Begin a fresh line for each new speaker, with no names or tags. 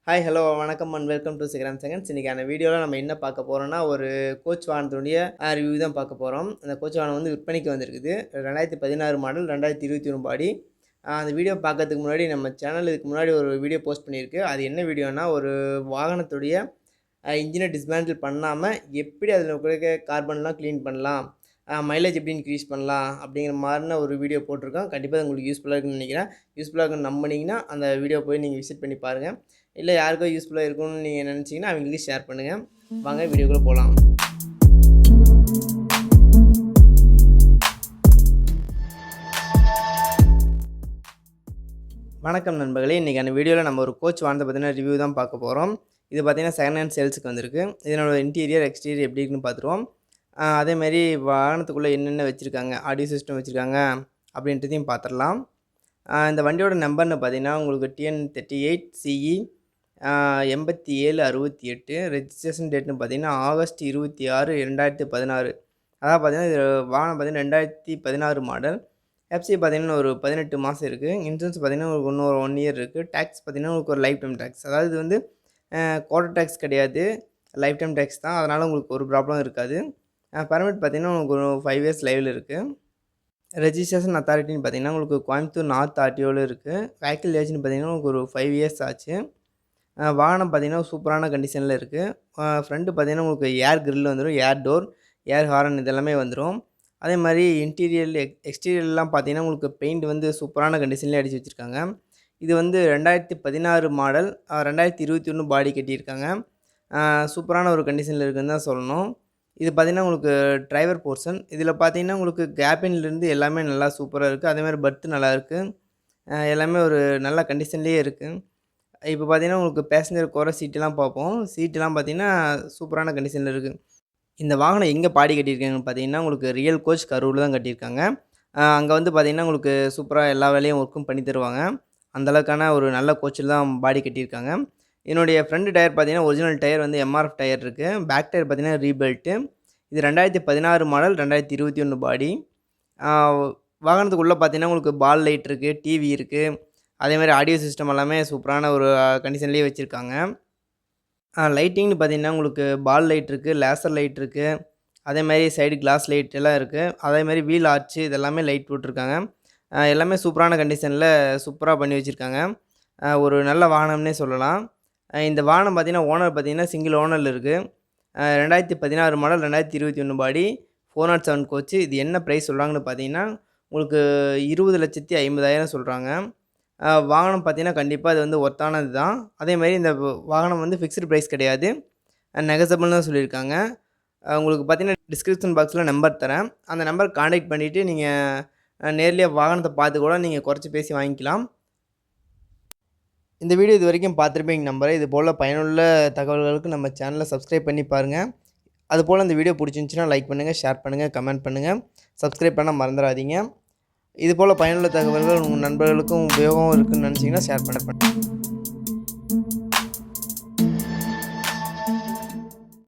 Hi hello வணக்கம் and welcome to SIGARAM seconds. இன்றைக்கான வீடியோவில் நம்ம என்ன பார்க்க போகிறோம்னா, ஒரு கோச் வாகனத்துடைய ரிவ்யூ தான் பார்க்க போகிறோம். அந்த கோச் வாகனம் வந்து விற்பனைக்கு வந்திருக்குது. 2016 மாடல் 2021 பாடி. அந்த வீடியோ பார்க்கறதுக்கு முன்னாடி நம்ம சேனல் இதுக்கு முன்னாடி ஒரு வீடியோ போஸ்ட் பண்ணியிருக்கு. அது என்ன வீடியோனா, ஒரு வாகனத்துடைய இன்ஜினை டிஸ்மேண்டில் பண்ணாமல் எப்படி அதில் கொடுக்க கார்பன்லாம் க்ளீன் பண்ணலாம், மைலேஜ் எப்படி இன்க்ரீஸ் பண்ணலாம் அப்படிங்கிற மாதிரின ஒரு வீடியோ போட்டிருக்கோம். கண்டிப்பாக உங்களுக்கு யூஸ்ஃபுல்லாக இருக்குன்னு நினைக்கிறேன். யூஸ்ஃபுல்லாக இருக்குன்னு நம்பினீங்கன்னா அந்த வீடியோ போய் நீங்கள் விசிட் பண்ணி பாருங்கள். இல்லை யாருக்கோ யூஸ்ஃபுல்லாக இருக்கும்னு நீங்கள் நினச்சிங்கன்னா அவங்களுக்கு ஷேர் பண்ணுங்கள். வாங்க வீடியோக்குள்ளே போகலாம். வணக்கம் நண்பர்களே. இன்றைக்கான வீடியோவில் நம்ம ஒரு கோச் வாகனத்தை பார்த்தீங்கன்னா ரிவ்யூ தான் பார்க்க போகிறோம். இது பார்த்திங்கன்னா செகண்ட் ஹேண்ட் சேல்ஸுக்கு வந்திருக்கு. இதனோட இன்டீரியர் எக்ஸ்டீரியர் எப்படி இருக்குன்னு பார்த்துருவோம். அதேமாதிரி வாகனத்துக்குள்ளே என்னென்ன வச்சுருக்காங்க, ஆடியோ சிஸ்டம் வச்சுருக்காங்க அப்படின்றதையும் பார்த்துடலாம். இந்த வண்டியோட நம்பர்னு பார்த்தீங்கன்னா உங்களுக்கு TN 38 CE 8768. ரெஜிஸ்ட்ரேஷன் டேட்னு பார்த்தீங்கன்னா ஆகஸ்ட் 26, 2016. அதாவது பார்த்தீங்கன்னா இது வாகனம் பார்த்தீங்கன்னா 2016 மாடல். எஃப்சி பார்த்தீங்கன்னா ஒரு 18 மாதம் இருக்குது. இன்சூரன்ஸ் பார்த்தீங்கன்னா உங்களுக்கு இன்னொரு 1 இயர் இருக்குது. டேக்ஸ் பார்த்தீங்கன்னா உங்களுக்கு ஒரு லைஃப் டைம் டேக்ஸ். அதாவது இது வந்து குவார்ட்டர் டேக்ஸ் கிடையாது, லைஃப் டைம் டேக்ஸ் தான். அதனால் உங்களுக்கு ஒரு ப்ராப்ளம் இருக்காது. பர்மிட் பார்த்தீங்கன்னா உங்களுக்கு ஒரு 5 இயர்ஸ் லைவில் இருக்குது. ரெஜிஸ்ட்ரேஷன் அத்தாரிட்டின்னு பார்த்தீங்கன்னா உங்களுக்கு கோயம்புத்தூர் நார்த் ஆர்டிஓவில் இருக்குது. வெஹிக்கிள் ஏஜ்னு பார்த்தீங்கன்னா உங்களுக்கு ஒரு 5 இயர்ஸ் ஆச்சு. வாகனம் பார்த்தீங்கன்னா சூப்பரான கண்டிஷனில் இருக்குது. ஃப்ரண்ட்டு பார்த்தீங்கன்னா உங்களுக்கு ஏர் கிரில் வந்துடும், ஏர் டோர், ஏர் ஹாரன் இதெல்லாமே வந்துடும். அதே மாதிரி இன்டீரியர் எக்ஸ்டீரியர்லாம் பார்த்தீங்கன்னா உங்களுக்கு பெயிண்ட் வந்து சூப்பரான கண்டிஷன்லேயே அடித்து வச்சுருக்காங்க. இது வந்து 2016 மாடல், 2021 பாடி கட்டியிருக்காங்க. சூப்பரான ஒரு கண்டிஷனில் இருக்குதுன்னு தான் சொல்லணும். இது பார்த்திங்கன்னா உங்களுக்கு டிரைவர் போர்ஷன். இதில் பார்த்தீங்கன்னா உங்களுக்கு கேபின்லேருந்து எல்லாமே நல்லா சூப்பராக இருக்குது. அதேமாதிரி பர்த்து நல்லாயிருக்கு. எல்லாமே ஒரு நல்ல கண்டிஷன்லேயே இருக்குது. இப்போ பார்த்தீங்கன்னா உங்களுக்கு பேசஞ்சர் உட்கார சீட்டெலாம் பார்ப்போம். சீட்டெலாம் பார்த்தீங்கன்னா சூப்பரான கண்டிஷனில் இருக்குது. இந்த வாகனம் எங்கே பாடி கட்டியிருக்காங்கன்னு பார்த்தீங்கன்னா உங்களுக்கு ரியல் கோச் கரூரில் தான் கட்டியிருக்காங்க. அங்கே வந்து பார்த்தீங்கன்னா உங்களுக்கு சூப்பராக எல்லா வேலையும் ஒர்க்கும் பண்ணி தருவாங்க. அந்தளவுக்கான ஒரு நல்ல கோச்சில் தான் பாடி கட்டியிருக்காங்க. என்னுடைய ஃப்ரண்ட் டயர் பார்த்தீங்கன்னா ஒரிஜினல் டயர் வந்து MRF டயர் இருக்குது. பேக் டயர் பார்த்தீங்கன்னா ரீபெல்ட்டு. இது 2016 மாடல் 2021 பாடி. வாகனத்துக்குள்ளே பார்த்தீங்கன்னா உங்களுக்கு பால் லைட் இருக்குது, டிவி இருக்குது. அதேமாதிரி ஆடியோ சிஸ்டம் எல்லாமே சூப்பரான ஒரு கண்டிஷன்லேயே வச்சுருக்காங்க. லைட்டிங்னு பார்த்தீங்கன்னா உங்களுக்கு பால் லைட் இருக்குது, லேசர் லைட் இருக்குது. அதேமாதிரி சைடு கிளாஸ் லைட் எல்லாம் இருக்குது. அதேமாதிரி வீல் ஆர்ச்சு இதெல்லாமே லைட் போட்டிருக்காங்க. எல்லாமே சூப்பரான கண்டிஷனில் சூப்பராக பண்ணி வச்சுருக்காங்க. ஒரு நல்ல வாகனம்னே சொல்லலாம். இந்த வாகனம் பார்த்தீங்கன்னா ஓனர் பார்த்தீங்கன்னா சிங்கிள் ஓனரில் இருக்குது. 2016 மாடல் 2021 பாடி 407 கோச்சு. இது என்ன ப்ரைஸ் சொல்கிறாங்கன்னு பார்த்தீங்கன்னா உங்களுக்கு 20,50,000 சொல்கிறாங்க. வாகனம் பார்த்தீங்கன்னா கண்டிப்பாக அது வந்து ஒர்த்தானது தான். அதேமாதிரி இந்த வாகனம் வந்து ஃபிக்ஸ்டு ப்ரைஸ் கிடையாது, நெகசபிள்னு தான் சொல்லியிருக்காங்க. உங்களுக்கு பார்த்தீங்கன்னா டிஸ்கிரிப்ஷன் பாக்ஸில் நம்பர் தரேன். அந்த நம்பர் கான்டாக்ட் பண்ணிவிட்டு நீங்கள் நேர்லேயே வாகனத்தை பார்த்து கூட நீங்கள் குறைச்சி பேசி வாங்கிக்கலாம். இந்த வீடியோ இது வரைக்கும் பார்த்துருப்பீங்க நம்புறேன். இது போல் பயனுள்ள தகவல்களுக்கு நம்ம சேனலை சப்ஸ்கிரைப் பண்ணி பாருங்கள். அதுபோல் இந்த வீடியோ பிடிச்சிருந்துச்சின்னா லைக் பண்ணுங்கள், ஷேர் பண்ணுங்கள், கமெண்ட் பண்ணுங்கள். சப்ஸ்கிரைப் பண்ண மறந்துடாதீங்க. இதுபோல் பயனுள்ள தகவல்கள் உங்கள் நண்பர்களுக்கும் உபயோகம் இருக்குதுன்னு நினச்சிங்கன்னா ஷேர் பண்ண